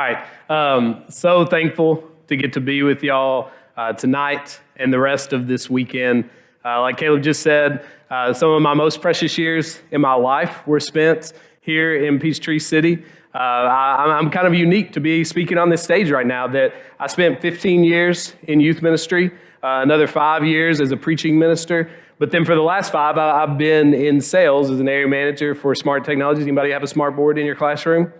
All right, so thankful to get to be with y'all tonight and the rest of this weekend. Like Caleb just said, some of my most precious years in my life were spent here in Peachtree City. I'm kind of unique to be speaking on this stage right now that I spent 15 years in youth ministry, another 5 years as a preaching minister, but then for the last 5, I've been in sales as an area manager for smart technologies. Anybody have a smart board in your classroom?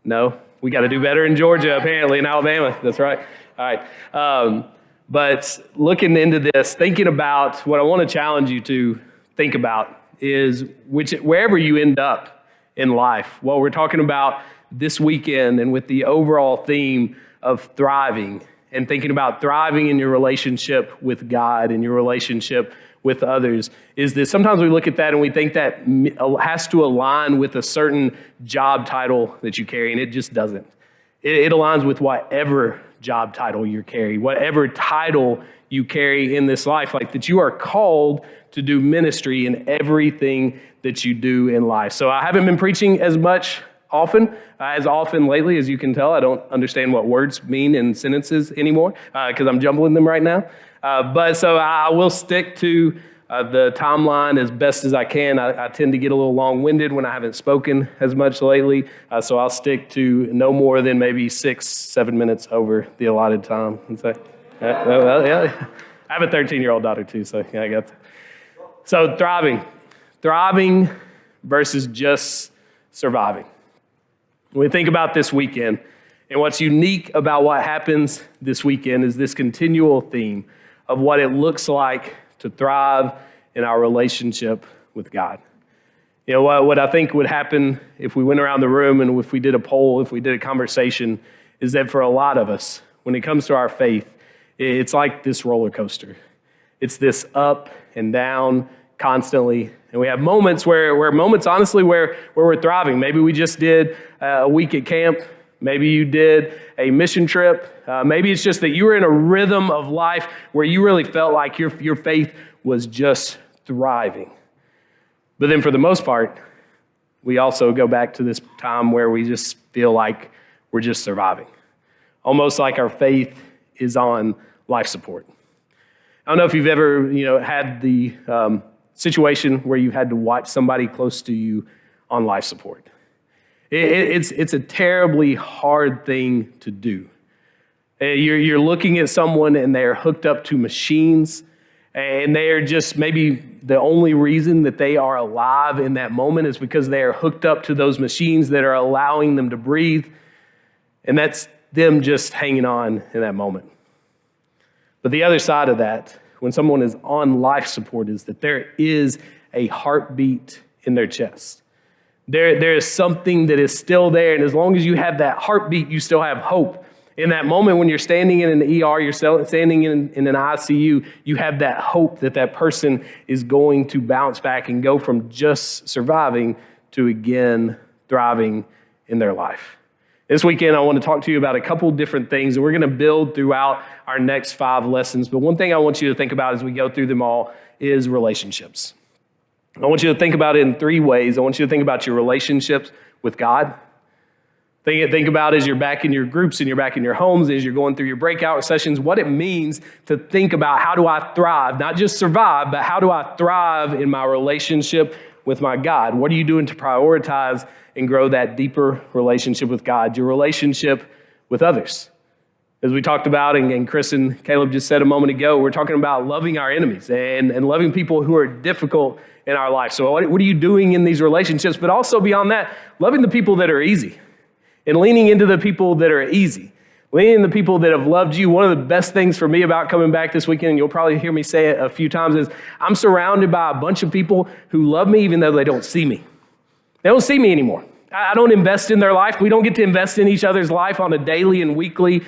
No? We got to do better in Georgia, apparently, in Alabama. That's right. All right. But looking into this, thinking about what I want to challenge you to think about is wherever you end up in life. Well, we're talking about this weekend and with the overall theme of thriving and thinking about thriving in your relationship with God and your relationship with others, is that sometimes we look at that and we think that has to align with a certain job title that you carry, and it just doesn't. It aligns with whatever job title you carry, whatever title you carry in this life, like that you are called to do ministry in everything that you do in life. So I haven't been preaching as often lately, as you can tell. I don't understand what words mean in sentences anymore because I'm jumbling them right now. But so I will stick to the timeline as best as I can. I tend to get a little long-winded when I haven't spoken as much lately. So I'll stick to no more than maybe 6-7 minutes over the allotted time. And so, yeah. I have a 13-year-old daughter too, so yeah, I got that. So thriving versus just surviving. When we think about this weekend, and what's unique about what happens this weekend is this continual theme of what it looks like to thrive in our relationship with God. You know, what I think would happen if we went around the room and if we did a poll, if we did a conversation, is that for a lot of us, when it comes to our faith, it's like this roller coaster. It's this up and down constantly. And we have moments where honestly, where we're thriving. Maybe we just did a week at camp. Maybe you did a mission trip. Maybe it's just that you were in a rhythm of life where you really felt like your faith was just thriving. But then for the most part, we also go back to this time where we just feel like we're just surviving. Almost like our faith is on life support. I don't know if you've ever, had the situation where you had to watch somebody close to you on life support. It's a terribly hard thing to do. You're looking at someone and they're hooked up to machines, and they are just maybe the only reason that they are alive in that moment is because they are hooked up to those machines that are allowing them to breathe, and that's them just hanging on in that moment. But the other side of that, when someone is on life support, is that there is a heartbeat in their chest. There is something that is still there, and as long as you have that heartbeat, you still have hope. In that moment when you're standing in an ER, you're standing in an ICU, you have that hope that that person is going to bounce back and go from just surviving to again thriving in their life. This weekend, I want to talk to you about a couple different things, and we're going to build throughout our next 5 lessons. But one thing I want you to think about as we go through them all is relationships. I want you to think about it in 3 ways. I want you to think about your relationships with God. Think about as you're back in your groups and you're back in your homes, as you're going through your breakout sessions, what it means to think about how do I thrive, not just survive, but how do I thrive in my relationship with my God? What are you doing to prioritize and grow that deeper relationship with God, your relationship with others? As we talked about, and Chris and Caleb just said a moment ago, we're talking about loving our enemies and loving people who are difficult in our life. So what are you doing in these relationships? But also beyond that, loving the people that are easy and leaning into the people that are easy. Leaning into the people that have loved you. One of the best things for me about coming back this weekend, and you'll probably hear me say it a few times, is I'm surrounded by a bunch of people who love me even though they don't see me. They don't see me anymore. I don't invest in their life. We don't get to invest in each other's life on a daily and weekly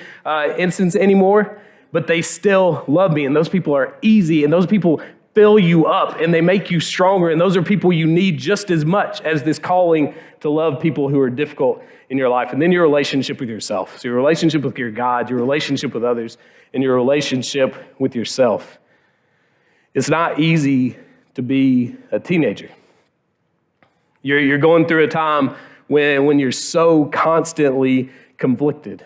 instance anymore, but they still love me, and those people are easy, and those people fill you up, and they make you stronger, and those are people you need just as much as this calling to love people who are difficult in your life. And then your relationship with yourself. So your relationship with your God, your relationship with others, and your relationship with yourself. It's not easy to be a teenager. You're going through a time when you're so constantly conflicted.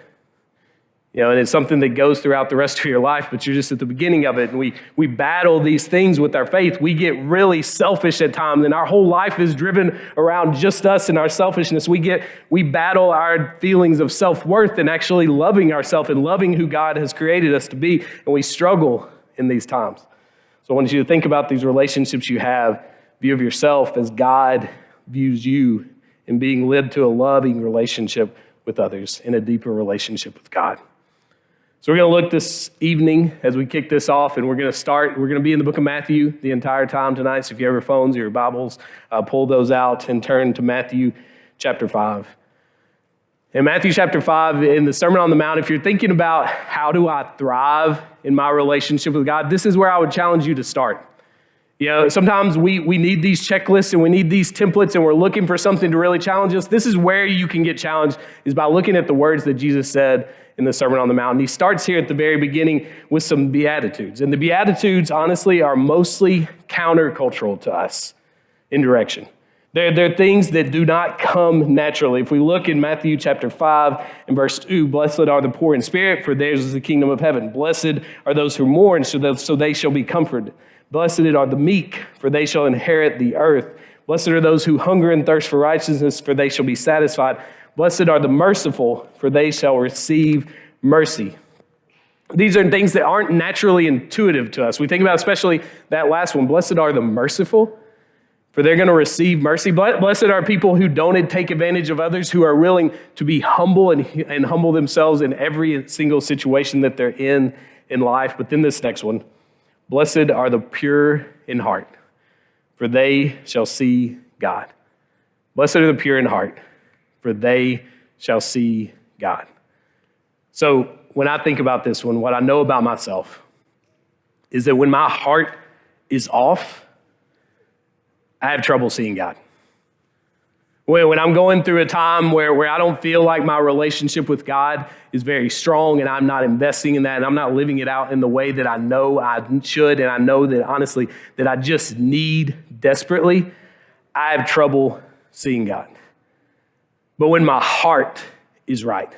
And it's something that goes throughout the rest of your life, but you're just at the beginning of it. And we battle these things with our faith. We get really selfish at times, and our whole life is driven around just us and our selfishness. We battle our feelings of self-worth and actually loving ourselves and loving who God has created us to be, and we struggle in these times. So I want you to think about these relationships you have, view of yourself as God views you, and being led to a loving relationship with others and a deeper relationship with God. So we're going to look this evening as we kick this off, and we're going to be in the book of Matthew the entire time tonight. So if you have your phones or your Bibles, pull those out and turn to Matthew chapter 5. In Matthew chapter 5, in the Sermon on the Mount, if you're thinking about how do I thrive in my relationship with God, this is where I would challenge you to start. Sometimes we need these checklists and we need these templates, and we're looking for something to really challenge us. This is where you can get challenged, is by looking at the words that Jesus said in the Sermon on the Mount. And he starts here at the very beginning with some Beatitudes. And the Beatitudes, honestly, are mostly countercultural to us in direction. They're things that do not come naturally. If we look in Matthew chapter 5 and verse 2, blessed are the poor in spirit, for theirs is the kingdom of heaven. Blessed are those who mourn, so they shall be comforted. Blessed are the meek, for they shall inherit the earth. Blessed are those who hunger and thirst for righteousness, for they shall be satisfied. Blessed are the merciful, for they shall receive mercy. These are things that aren't naturally intuitive to us. We think about especially that last one. Blessed are the merciful, for they're going to receive mercy. Blessed are people who don't take advantage of others, who are willing to be humble and humble themselves in every single situation that they're in life. But then this next one, blessed are the pure in heart, for they shall see God. Blessed are the pure in heart, for they shall see God. So when I think about this one, what I know about myself is that when my heart is off, I have trouble seeing God. When I'm going through a time where I don't feel like my relationship with God is very strong, and I'm not investing in that, and I'm not living it out in the way that I know I should, and I know that honestly that I just need desperately, I have trouble seeing God. But when my heart is right,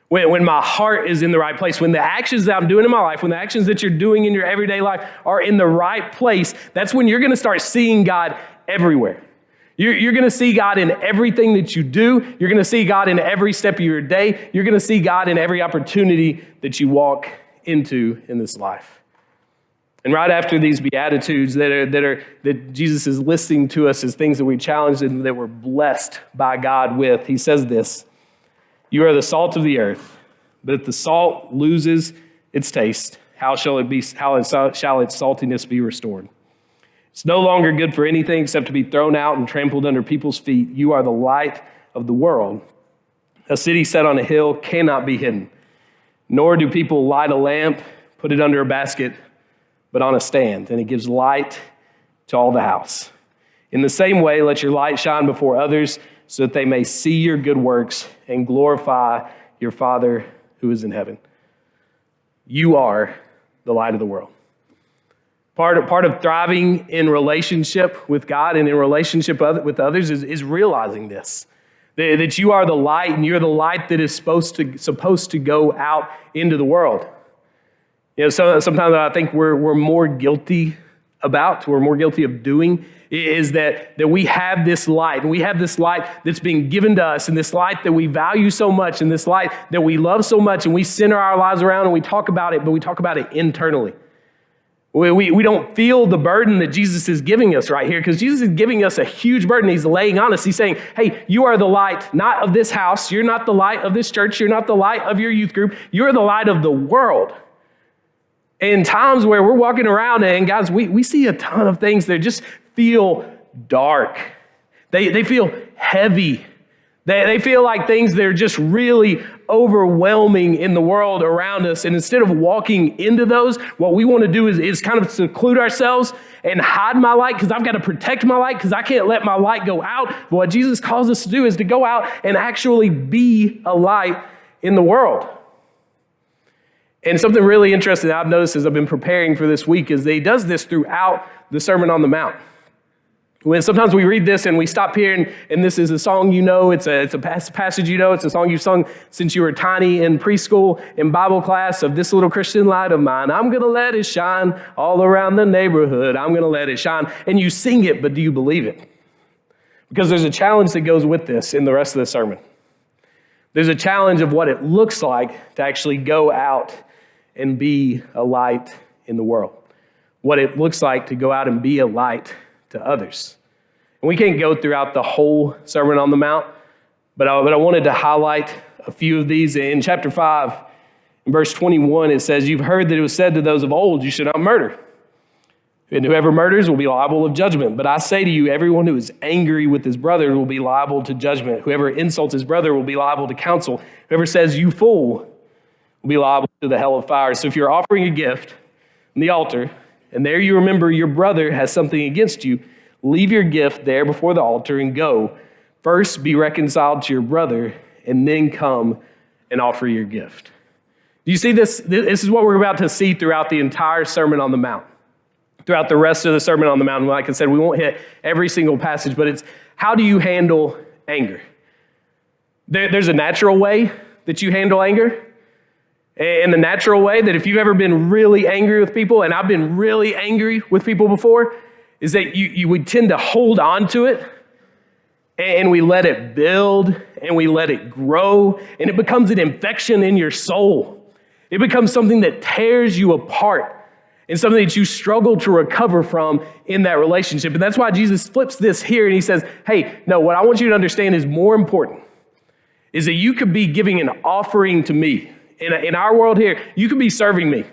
when my heart is in the right place, when the actions that I'm doing in my life, when the actions that you're doing in your everyday life are in the right place, that's when you're going to start seeing God everywhere. You're going to see God in everything that you do. You're going to see God in every step of your day. You're going to see God in every opportunity that you walk into in this life. And right after these Beatitudes that Jesus is listing to us as things that we challenged and that we're blessed by God with, he says this: you are the salt of the earth, but if the salt loses its taste, how shall its saltiness be restored? It's no longer good for anything except to be thrown out and trampled under people's feet. You are the light of the world. A city set on a hill cannot be hidden, nor do people light a lamp, put it under a basket, but on a stand, and it gives light to all the house. In the same way, let your light shine before others so that they may see your good works and glorify your Father who is in heaven. You are the light of the world. Part of thriving in relationship with God and in relationship with others is realizing this, that you are the light, and you're the light that is supposed to go out into the world. Sometimes I think we're more guilty of doing is that we have this light, and we have this light that's being given to us, and this light that we value so much, and this light that we love so much, and we center our lives around, and we talk about it, but we talk about it internally. We don't feel the burden that Jesus is giving us right here, because Jesus is giving us a huge burden. He's laying on us. He's saying, hey, you are the light, not of this house. You're not the light of this church. You're not the light of your youth group. You're the light of the world. In times where we're walking around, and guys, we see a ton of things that just feel dark. They feel heavy. They feel like things that are just really overwhelming in the world around us. And instead of walking into those, what we want to do is kind of seclude ourselves and hide my light, because I've got to protect my light, because I can't let my light go out. But what Jesus calls us to do is to go out and actually be a light in the world. And something really interesting that I've noticed as I've been preparing for this week is that he does this throughout the Sermon on the Mount. When sometimes we read this and we stop here and this is a song you know, it's a passage you know, it's a song you've sung since you were tiny in preschool, in Bible class, of this little Christian light of mine. I'm going to let it shine all around the neighborhood. I'm going to let it shine. And you sing it, but do you believe it? Because there's a challenge that goes with this in the rest of the sermon. There's a challenge of what it looks like to actually go out and be a light in the world. What it looks like to go out and be a light to others. And we can't go throughout the whole Sermon on the Mount, but I wanted to highlight a few of these. In chapter 5, in verse 21, it says, "You've heard that it was said to those of old, you should not murder. And whoever murders will be liable of judgment. But I say to you, everyone who is angry with his brother will be liable to judgment. Whoever insults his brother will be liable to counsel. Whoever says, you fool, will be liable to the hell of fire." So if you're offering a gift on the altar, and there you remember your brother has something against you, leave your gift there before the altar and go. First be reconciled to your brother, and then come and offer your gift. Do you see this? This is what we're about to see throughout the entire Sermon on the Mount. Throughout the rest of the Sermon on the Mount. Like I said, we won't hit every single passage, but it's how do you handle anger? There's a natural way that you handle anger. And the natural way that if you've ever been really angry with people, and I've been really angry with people before, is that you would tend to hold on to it, and we let it build, and we let it grow, and it becomes an infection in your soul. It becomes something that tears you apart, and something that you struggle to recover from in that relationship. And that's why Jesus flips this here, and he says, hey, no, what I want you to understand is more important, is that you could be giving an offering to me. In our world here, you could be serving me.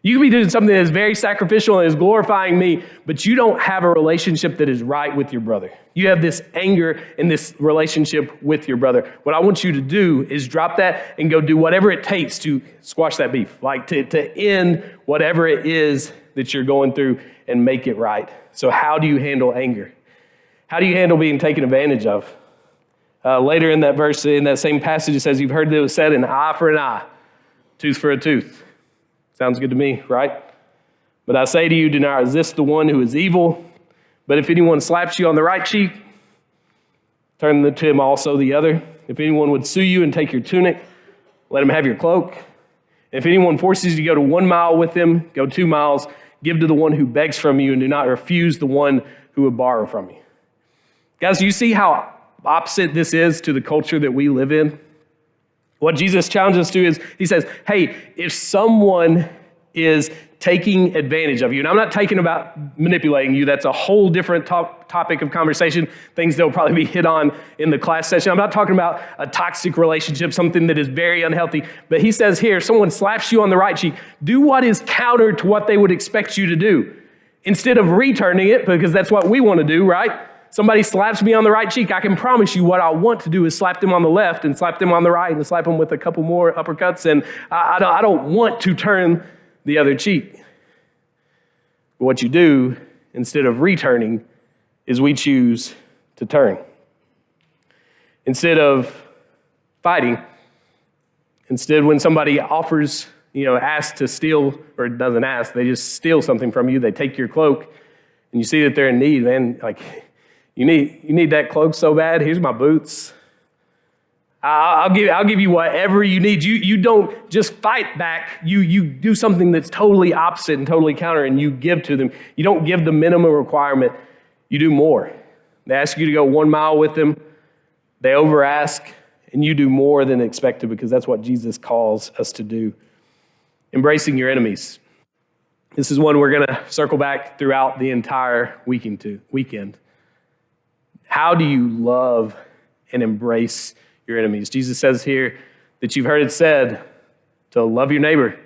You could be doing something that is very sacrificial and is glorifying me, but you don't have a relationship that is right with your brother. You have this anger in this relationship with your brother. What I want you to do is drop that and go do whatever it takes to squash that beef, like to end whatever it is that you're going through and make it right. So how do you handle anger? How do you handle being taken advantage of? Later in that verse, in that same passage, it says, you've heard that it was said, an eye for an eye, tooth for a tooth. Sounds good to me, right? But I say to you, do not resist the one who is evil. But if anyone slaps you on the right cheek, turn to him also the other. If anyone would sue you and take your tunic, let him have your cloak. If anyone forces you to go to 1 mile with him, go 2 miles. Give to the one who begs from you, and do not refuse the one who would borrow from you. Guys, do you see how opposite this is to the culture that we live in? What Jesus challenges us to is, he says, hey, if someone is taking advantage of you, and I'm not talking about manipulating you, that's a whole different topic of conversation, things that will probably be hit on in the class session. I'm not talking about a toxic relationship, something that is very unhealthy, but he says here, if someone slaps you on the right cheek, do what is counter to what they would expect you to do, instead of returning it, because that's what we want to do, right? Somebody slaps me on the right cheek, I can promise you what I want to do is slap them on the left and slap them on the right and slap them with a couple more uppercuts, and I don't want to turn the other cheek. But what you do, instead of returning, is we choose to turn. Instead of fighting, instead when somebody offers, asks to steal, or doesn't ask, they just steal something from you, they take your cloak, and you see that they're in need, man, like, you need that cloak so bad. Here's my boots. I'll give you whatever you need. You don't just fight back. You do something that's totally opposite and totally counter, and you give to them. You don't give the minimum requirement. You do more. They ask you to go 1 mile with them. They over ask, and you do more than expected, because that's what Jesus calls us to do. Embracing your enemies. This is one we're going to circle back throughout the entire weekend. How do you love and embrace your enemies? Jesus says here that you've heard it said to love your neighbor.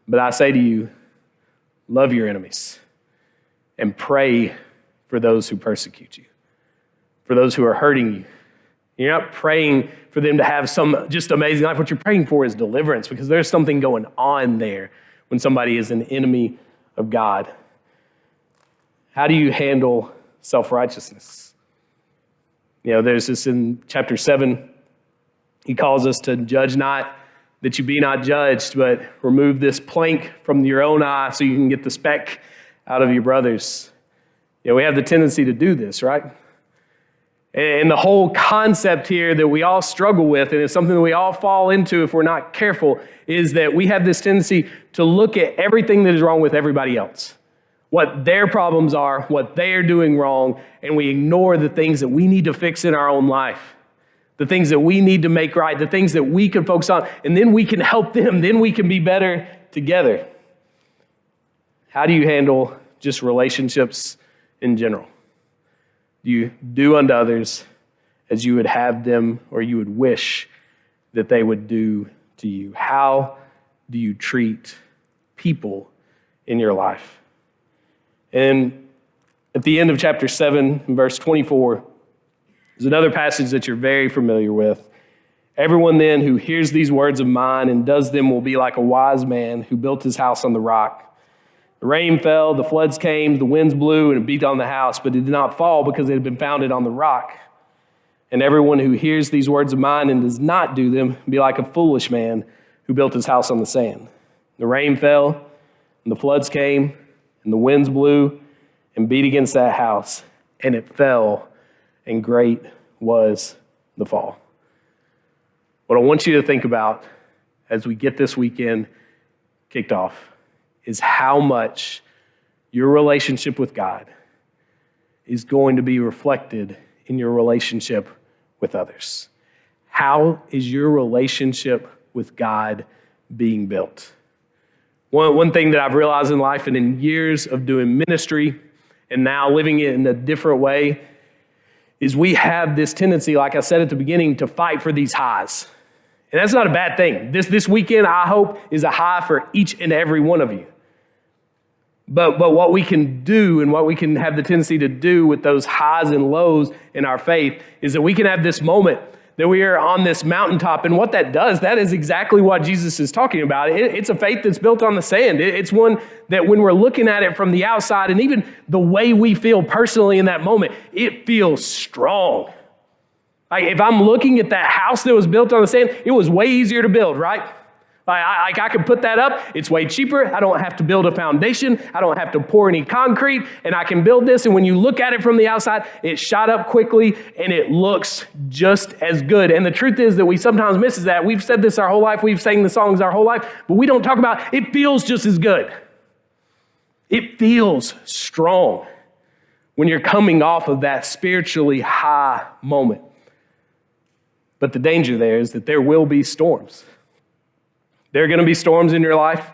But I say to you, love your enemies and pray for those who persecute you, for those who are hurting you. You're not praying for them to have some just amazing life. What you're praying for is deliverance, because there's something going on there when somebody is an enemy of God. How do you handle self-righteousness? There's this in chapter 7. He calls us to judge not, that you be not judged, but remove this plank from your own eye so you can get the speck out of your brother's. We have the tendency to do this, right? And the whole concept here that we all struggle with, and it's something that we all fall into if we're not careful, is that we have this tendency to look at everything that is wrong with everybody else, what their problems are, what they are doing wrong, and we ignore the things that we need to fix in our own life, the things that we need to make right, the things that we can focus on, and then we can help them, then we can be better together. How do you handle just relationships in general? Do you do unto others as you would have them or you would wish that they would do to you? How do you treat people in your life? And at the end of chapter 7, verse 24, there's another passage that you're very familiar with. Everyone then who hears these words of mine and does them will be like a wise man who built his house on the rock. The rain fell, the floods came, the winds blew, and it beat on the house, but it did not fall because it had been founded on the rock. And everyone who hears these words of mine and does not do them will be like a foolish man who built his house on the sand. The rain fell, and the floods came, and the winds blew and beat against that house, and it fell, and great was the fall. What I want you to think about as we get this weekend kicked off is how much your relationship with God is going to be reflected in your relationship with others. How is your relationship with God being built? One thing that I've realized in life and in years of doing ministry and now living it in a different way is we have this tendency, like I said at the beginning, to fight for these highs. And that's not a bad thing. This weekend, I hope, is a high for each and every one of you. But what we can do and what we can have the tendency to do with those highs and lows in our faith is that we can have this moment that we are on this mountaintop. And what that does, that is exactly what Jesus is talking about. It's a faith that's built on the sand. It's one that when we're looking at it from the outside and even the way we feel personally in that moment, it feels strong. Like if I'm looking at that house that was built on the sand, it was way easier to build, right? I could put that up. It's way cheaper. I don't have to build a foundation. I don't have to pour any concrete, and I can build this. And when you look at it from the outside, it shot up quickly, and it looks just as good. And the truth is that we sometimes miss that. We've said this our whole life. We've sang the songs our whole life, but we don't talk about it feels just as good. It feels strong when you're coming off of that spiritually high moment. But the danger there is that there will be storms. There are going to be storms in your life.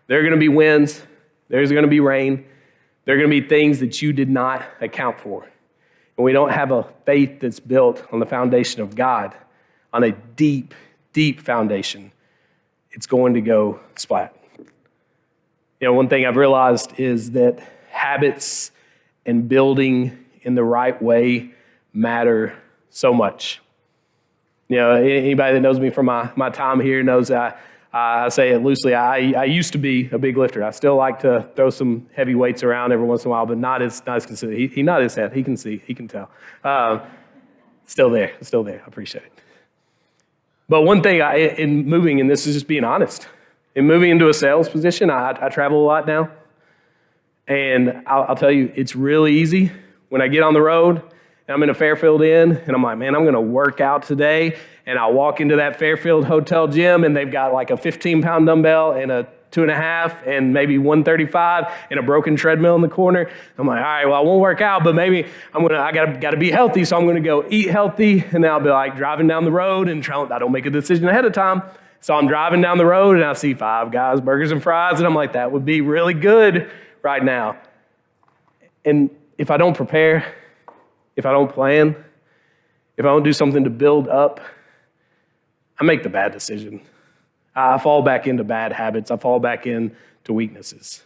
There are going to be winds. There's going to be rain. There are going to be things that you did not account for. And we don't have a faith that's built on the foundation of God, on a deep, deep foundation. It's going to go splat. One thing I've realized is that habits and building in the right way matter so much. Anybody that knows me from my time here knows that I say it loosely. I used to be a big lifter. I still like to throw some heavy weights around every once in a while, but not as consistent. He nodded his head. He can see. He can tell. Still there. I appreciate it. But one thing in moving, and this is just being honest, in moving into a sales position, I travel a lot now. And I'll tell you, it's really easy when I get on the road and I'm in a Fairfield Inn and I'm like, man, I'm going to work out today. And I walk into that Fairfield hotel gym and they've got like a 15-pound dumbbell and a 2.5 and maybe 135 and a broken treadmill in the corner. I'm like, all right, well, I won't work out, but maybe I got to be healthy, so I'm going to go eat healthy. And then I'll be like driving down the road and I don't make a decision ahead of time. So I'm driving down the road and I see 5 guys, burgers and fries, and I'm like, that would be really good right now. And if I don't prepare, if I don't plan, if I don't do something to build up, I make the bad decision. I fall back into bad habits. I fall back into weaknesses.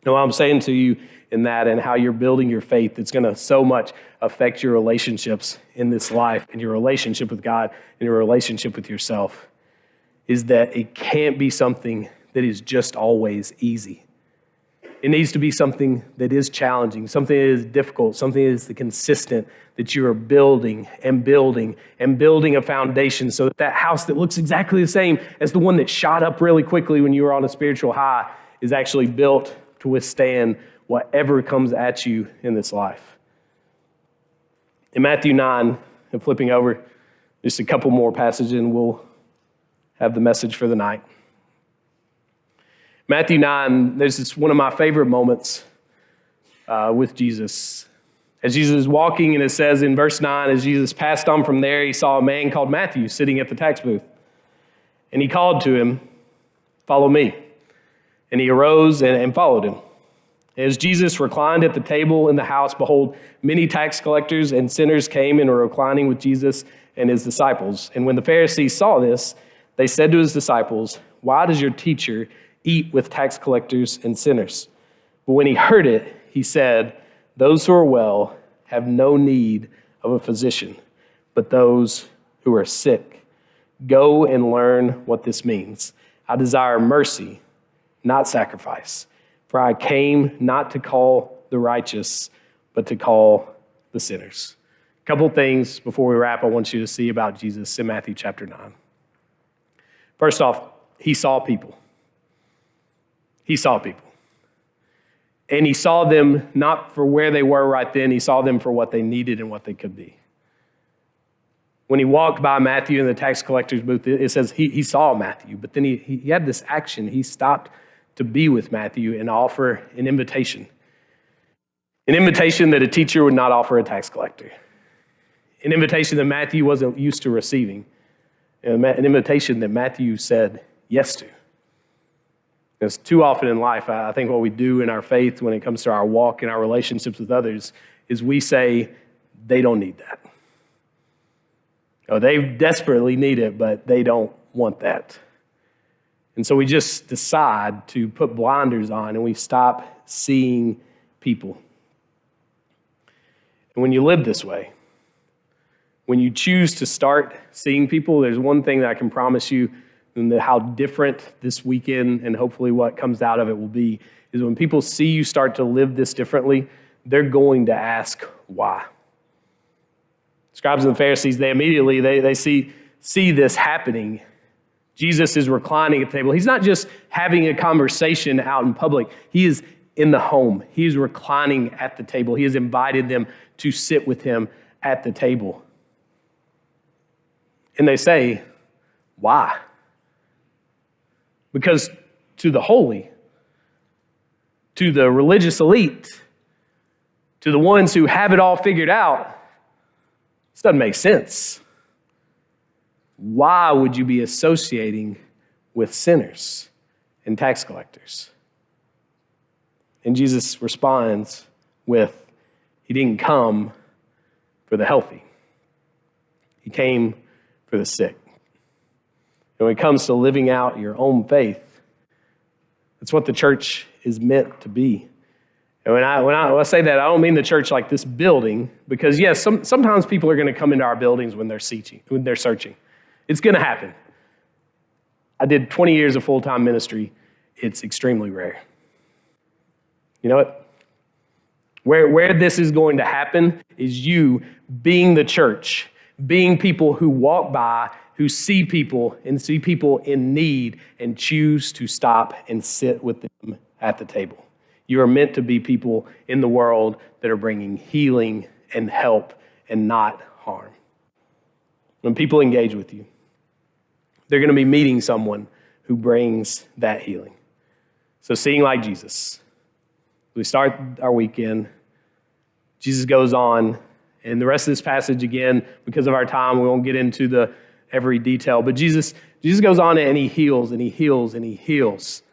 And what I'm saying to you in that and how you're building your faith, it's going to so much affect your relationships in this life and your relationship with God and your relationship with yourself, is that it can't be something that is just always easy. It needs to be something that is challenging, something that is difficult, something that is consistent, that you are building and building and building a foundation so that that house that looks exactly the same as the one that shot up really quickly when you were on a spiritual high is actually built to withstand whatever comes at you in this life. In Matthew 9, and flipping over just a couple more passages, and we'll have the message for the night. Matthew 9, there's this one of my favorite moments with Jesus. As Jesus is walking, and it says in verse 9, as Jesus passed on from there, he saw a man called Matthew sitting at the tax booth. And he called to him, "Follow me." And he arose and followed him. As Jesus reclined at the table in the house, behold, many tax collectors and sinners came and were reclining with Jesus and his disciples. And when the Pharisees saw this, they said to his disciples, "Why does your teacher eat with tax collectors and sinners?" But when he heard it, he said, "Those who are well have no need of a physician, but those who are sick. Go and learn what this means. I desire mercy, not sacrifice, for I came not to call the righteous, but to call the sinners." A couple things before we wrap I want you to see about Jesus in Matthew chapter 9. First off, he saw people. He saw people. And he saw them not for where they were right then, he saw them for what they needed and what they could be. When he walked by Matthew in the tax collector's booth, it says he saw Matthew, but then he had this action. He stopped to be with Matthew and offer an invitation. An invitation that a teacher would not offer a tax collector. An invitation that Matthew wasn't used to receiving. An invitation that Matthew said yes to. Because too often in life, I think what we do in our faith when it comes to our walk and our relationships with others is we say, they don't need that. Oh, they desperately need it, but they don't want that. And so we just decide to put blinders on and we stop seeing people. And when you live this way, when you choose to start seeing people, there's one thing that I can promise you, and how different this weekend and hopefully what comes out of it will be, is when people see you start to live this differently, they're going to ask why. Scribes and the Pharisees, they immediately see this happening. Jesus is reclining at the table. He's not just having a conversation out in public. He is in the home. He is reclining at the table. He has invited them to sit with him at the table. And they say, why? Because to the holy, to the religious elite, to the ones who have it all figured out, this doesn't make sense. Why would you be associating with sinners and tax collectors? And Jesus responds with, he didn't come for the healthy. He came for the sick. And when it comes to living out your own faith, that's what the church is meant to be. And when I say that, I don't mean the church like this building, because yes, sometimes people are going to come into our buildings when they're searching. It's going to happen. I did 20 years of full-time ministry. It's extremely rare. You know what? Where this is going to happen is you being the church, being people who walk by, who see people and see people in need and choose to stop and sit with them at the table. You are meant to be people in the world that are bringing healing and help and not harm. When people engage with you, they're going to be meeting someone who brings that healing. So seeing like Jesus. We start our weekend. Jesus goes on, and the rest of this passage, again, because of our time, we won't get into every detail. But Jesus goes on and he heals and he heals and he heals.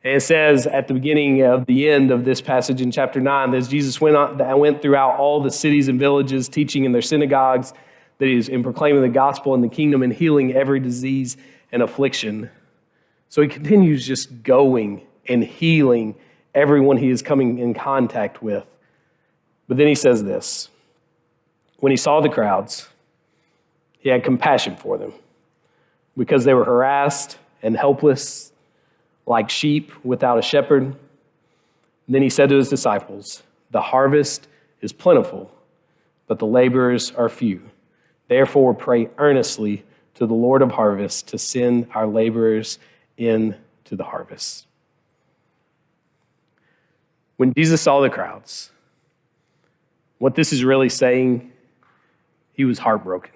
And it says at the beginning of the end of this passage in chapter 9, that Jesus went throughout all the cities and villages, teaching in their synagogues, that he is in proclaiming the gospel and the kingdom and healing every disease and affliction. So he continues just going and healing everyone he is coming in contact with. But then he says this, when he saw the crowds, he had compassion for them because they were harassed and helpless like sheep without a shepherd. And then he said to his disciples, the harvest is plentiful, but the laborers are few. Therefore, pray earnestly to the Lord of harvest to send our laborers into the harvest. When Jesus saw the crowds, what this is really saying, he was heartbroken.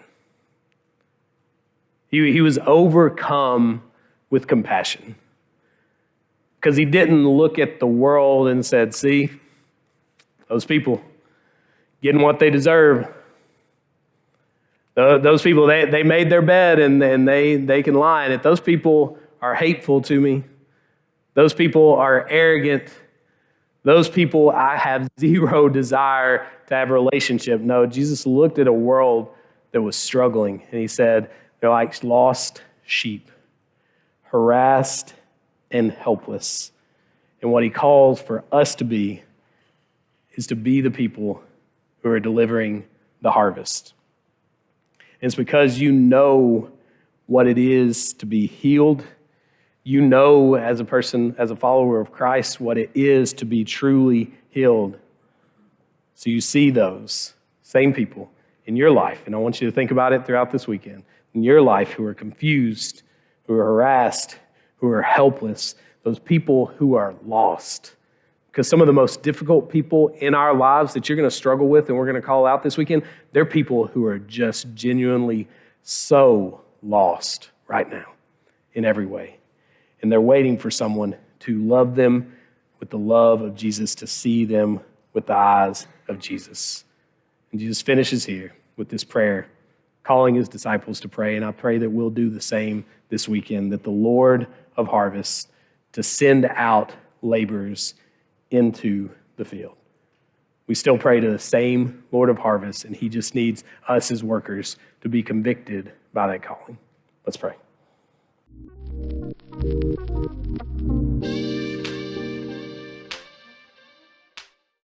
He was overcome with compassion because he didn't look at the world and said, see, those people getting what they deserve. Those people, they made their bed and they can lie in it. Those people are hateful to me. Those people are arrogant. Those people, I have zero desire to have a relationship. No, Jesus looked at a world that was struggling, and he said, they're like lost sheep, harassed and helpless. And what he calls for us to be is to be the people who are delivering the harvest. And it's because you know what it is to be healed. You know, as a person, as a follower of Christ, what it is to be truly healed. So you see those same people in your life, and I want you to think about it throughout this weekend, in your life who are confused, who are harassed, who are helpless, those people who are lost. Because some of the most difficult people in our lives that you're going to struggle with and we're going to call out this weekend, they're people who are just genuinely so lost right now in every way. And they're waiting for someone to love them with the love of Jesus, to see them with the eyes of Jesus. And Jesus finishes here with this prayer, calling his disciples to pray. And I pray that we'll do the same this weekend, that the Lord of harvest to send out laborers into the field. We still pray to the same Lord of harvest, and he just needs us as workers to be convicted by that calling. Let's pray.